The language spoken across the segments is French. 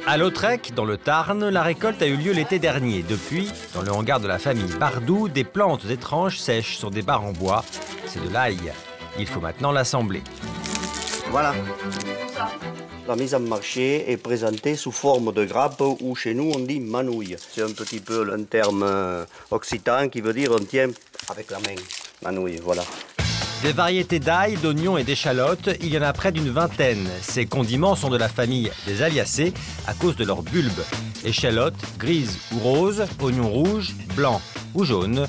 À Lautrec, dans le Tarn, la récolte a eu lieu l'été dernier. Depuis, dans le hangar de la famille Bardou, des plantes étranges sèchent sur des barres en bois. C'est de l'ail. Il faut maintenant l'assembler. Voilà. La mise en marché est présentée sous forme de grappe ou chez nous on dit manouille. C'est un petit peu un terme occitan qui veut dire on tient avec la main. Manouille, voilà. Des variétés d'ail, d'oignons et d'échalotes, il y en a près d'une vingtaine. Ces condiments sont de la famille des Aliacées à cause de leur bulbe. Échalotes, grises ou roses, oignons rouges, blancs ou jaunes.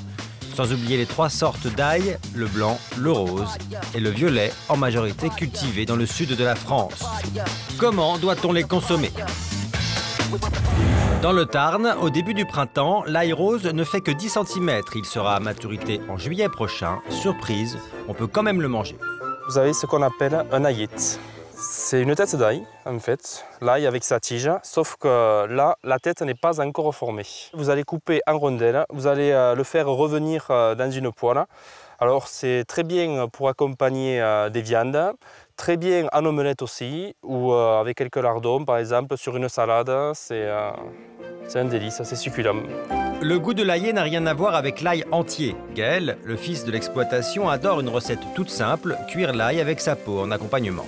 Sans oublier les 3 sortes d'ail, le blanc, le rose et le violet, en majorité cultivés dans le sud de la France. Comment doit-on les consommer ? Dans le Tarn, au début du printemps, l'ail rose ne fait que 10 cm. Il sera à maturité en juillet prochain. Surprise, on peut quand même le manger. Vous avez ce qu'on appelle un aillette. C'est une tête d'ail, en fait, l'ail avec sa tige, sauf que là, la tête n'est pas encore formée. Vous allez couper en rondelles, vous allez le faire revenir dans une poêle. Alors c'est très bien pour accompagner des viandes, très bien en omelette aussi, ou avec quelques lardons, par exemple, sur une salade. C'est un délice, c'est succulent. Le goût de l'ail n'a rien à voir avec l'ail entier. Gaël, le fils de l'exploitation, adore une recette toute simple, cuire l'ail avec sa peau en accompagnement.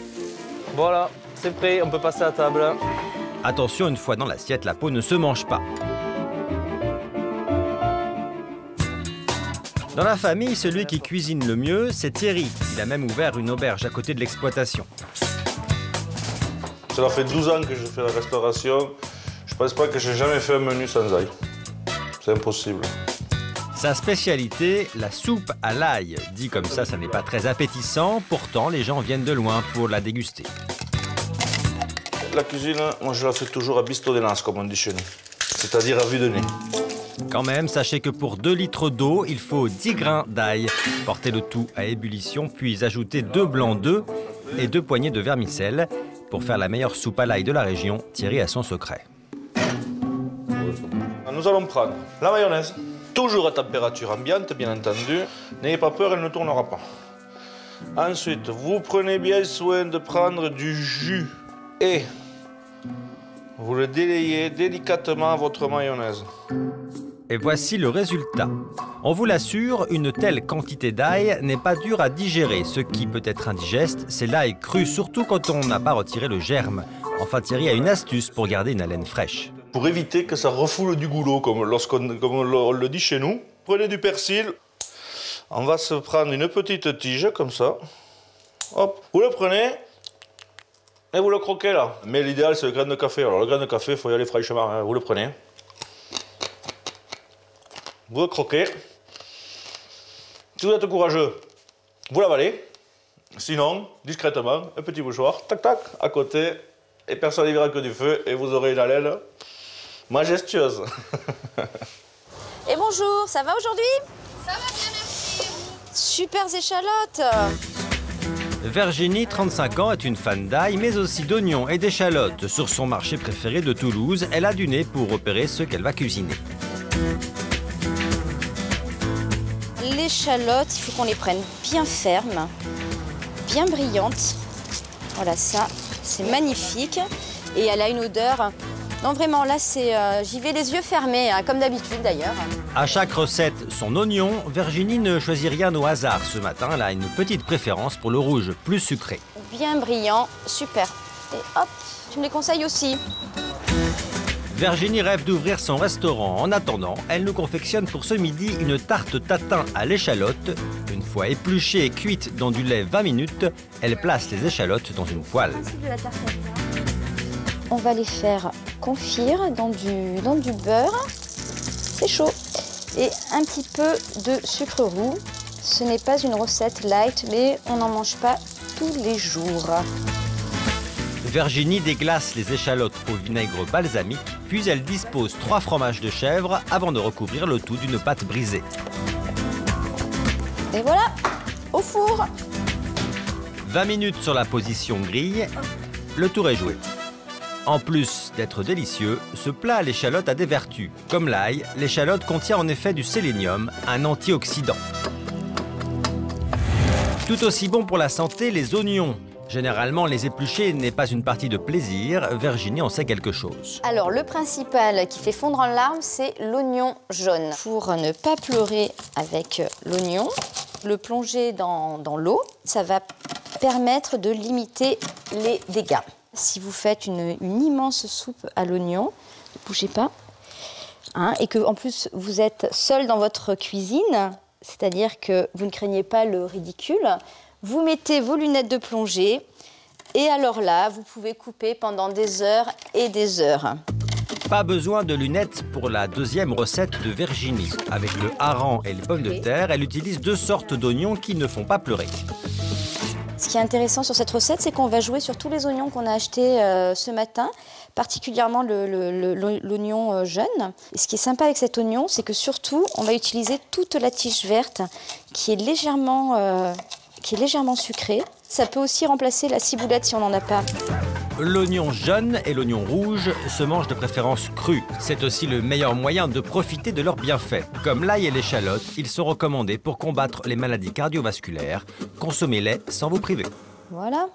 Voilà, c'est prêt, on peut passer à table. Attention, une fois dans l'assiette, la peau ne se mange pas. Dans la famille, celui qui cuisine le mieux, c'est Thierry. Il a même ouvert une auberge à côté de l'exploitation. Cela fait 12 ans que je fais la restauration. Je ne pense pas que j'ai jamais fait un menu sans ail. C'est impossible. Sa spécialité, la soupe à l'ail. Dit comme ça n'est pas très appétissant. Pourtant, les gens viennent de loin pour la déguster. La cuisine, moi je la fais toujours à bisto de nas, comme on dit chez nous. C'est-à-dire à vue de nez. Quand même, sachez que pour 2 litres d'eau, il faut 10 grains d'ail. Portez le tout à ébullition, puis ajoutez 2 blancs d'œufs et 2 poignées de vermicelle. Pour faire la meilleure soupe à l'ail de la région, Thierry a son secret. Nous allons prendre la mayonnaise, toujours à température ambiante, bien entendu. N'ayez pas peur, elle ne tournera pas. Ensuite, vous prenez bien soin de prendre du jus et vous le délayez délicatement à votre mayonnaise. Et voici le résultat. On vous l'assure, une telle quantité d'ail n'est pas dure à digérer. Ce qui peut être indigeste, c'est l'ail cru, surtout quand on n'a pas retiré le germe. Enfin, Thierry a une astuce pour garder une haleine fraîche. Pour éviter que ça refoule du goulot, comme on le dit chez nous, prenez du persil. On va se prendre une petite tige, comme ça. Hop, vous le prenez et vous le croquez là. Mais l'idéal, c'est le grain de café. Alors, le grain de café, il faut y aller fraîchement. Hein. Vous le prenez. Vous le croquez. Si vous êtes courageux, vous l'avalez. Sinon, discrètement, un petit mouchoir, tac tac, à côté, et personne n'y verra que du feu, et vous aurez une haleine majestueuse. Et bonjour, ça va aujourd'hui? Ça va bien, merci. Super échalotes. Virginie, 35 ans, est une fan d'ail, mais aussi d'oignons et d'échalotes. Sur son marché préféré de Toulouse, elle a du nez pour repérer ce qu'elle va cuisiner. L'échalote, il faut qu'on les prenne bien fermes, bien brillantes. Voilà, ça, c'est magnifique. Et elle a une odeur... Non, vraiment, là, j'y vais les yeux fermés, hein, comme d'habitude d'ailleurs. À chaque recette, son oignon, Virginie ne choisit rien au hasard. Ce matin, elle a une petite préférence pour le rouge, plus sucré. Bien brillant, super. Et hop, tu me les conseilles aussi. Virginie rêve d'ouvrir son restaurant. En attendant, elle nous confectionne pour ce midi une tarte tatin à l'échalote. Une fois épluchée et cuite dans du lait 20 minutes, elle place les échalotes dans une poêle. On va les faire confire dans du beurre. C'est chaud. Et un petit peu de sucre roux. Ce n'est pas une recette light, mais on n'en mange pas tous les jours. Virginie déglace les échalotes au vinaigre balsamique, puis elle dispose 3 fromages de chèvre avant de recouvrir le tout d'une pâte brisée. Et voilà, au four. 20 minutes sur la position grille, le tour est joué. En plus d'être délicieux, ce plat à l'échalote a des vertus. Comme l'ail, l'échalote contient en effet du sélénium, un antioxydant. Tout aussi bon pour la santé, les oignons. Généralement, les éplucher n'est pas une partie de plaisir. Virginie en sait quelque chose. Alors, le principal qui fait fondre en larmes, c'est l'oignon jaune. Pour ne pas pleurer avec l'oignon, le plonger dans l'eau, ça va permettre de limiter les dégâts. Si vous faites une immense soupe à l'oignon, ne bougez pas, hein, et que en plus vous êtes seul dans votre cuisine, c'est-à-dire que vous ne craignez pas le ridicule, vous mettez vos lunettes de plongée et alors là, vous pouvez couper pendant des heures et des heures. Pas besoin de lunettes pour la deuxième recette de Virginie. Avec le hareng et les pommes de terre, elle utilise 2 sortes d'oignons qui ne font pas pleurer. Ce qui est intéressant sur cette recette, c'est qu'on va jouer sur tous les oignons qu'on a achetés ce matin, particulièrement l'oignon jaune. Et ce qui est sympa avec cet oignon, c'est que surtout, on va utiliser toute la tige verte qui est légèrement sucrée. Ça peut aussi remplacer la ciboulette si on n'en a pas. L'oignon jaune et l'oignon rouge se mangent de préférence crus. C'est aussi le meilleur moyen de profiter de leurs bienfaits. Comme l'ail et l'échalote, ils sont recommandés pour combattre les maladies cardiovasculaires. Consommez-les sans vous priver. Voilà.